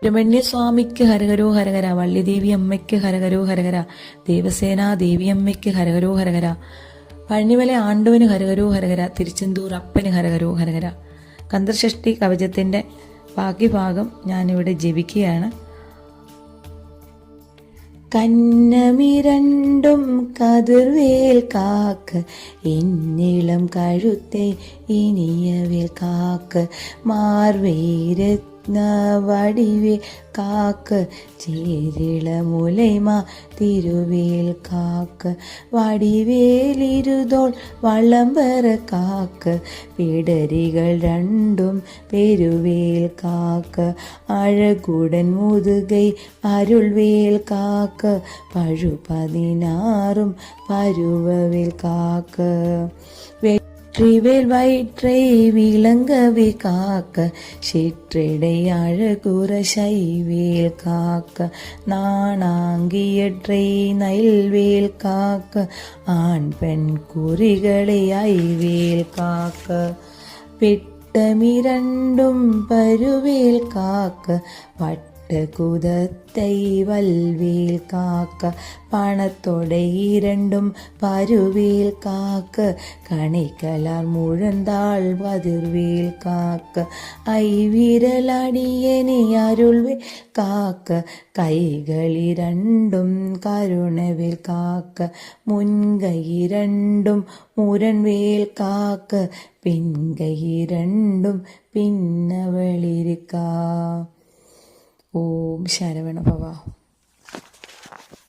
സുബ്രഹ്മണ്യസ്വാമിക്ക് ഹരഹരോ ഹരഹര, വള്ളിദേവി അമ്മയ്ക്ക് ഹരഹരോ ഹരഹര, ദേവസേനാ ദേവിയമ്മയ്ക്ക് ഹരഹരോ ഹരഹര, പഴനിമല ആണ്ടുവിന് ഹരഹരോ ഹരഹര, തിരുച്ചെന്തൂർ അപ്പന് ഹരഹരോ ഹരഹര. കന്തർഷഷ്ടി കവചത്തിന്റെ ബാക്കി ഭാഗം ഞാനിവിടെ ജപിക്കുകയാണ്. കന്നമിരണ്ടും കതിർവേൽ കാക്ക്, എന്നിളം കഴുത്തെ ഇനിയവേൽ കാക്ക്, മാർവേരത്ന വടിവേൽ കാക്ക്, ചേരിള മുലൈമാ തിരുവേൽ കാക്ക്, വടിവേലിരുതോൾ വള്ളംപറ കാക്ക്, പിടരികൾ രണ്ടും പെരുവേൽ കാക്ക്, അഴകുടൻ മുതുകை അരുൾവേൽ കാക്ക്, പഴുപതിനാറും പരുവവേൽ കാക്ക്, வெற்றிவேல் வயிற்றை விளங்கவே காக்க, சிற்றிடை அழகுற சைவேல் காக்க, நாணாங்கியற்றை நைல்வேல் காக்க, ஆண் பெண் குறிகளை ஐவேல் காக்க, பிட்டமிரண்டும் பருவேல் காக்க, കുതത്തൈ വൽവേൽ കാക്ക, പണത്തോടെ இரண்டும் പരുവേൽ കാക്ക, കണിക്കലാർ മുഴന്താൾ പതിർവേൽ കാക്ക, ഐവിരലടിയനെ അരുൾവേൽ കാക്ക, കൈകളിരണ്ടും കരുണവേൽ കാക്ക, മുൻകൈയിരണ്ടും മുരൺവേൽ കാക്ക, പിൻകൈയിരണ്ടും പിന്നവളിരിക്ക. ഓം ശരവണ ഭവ.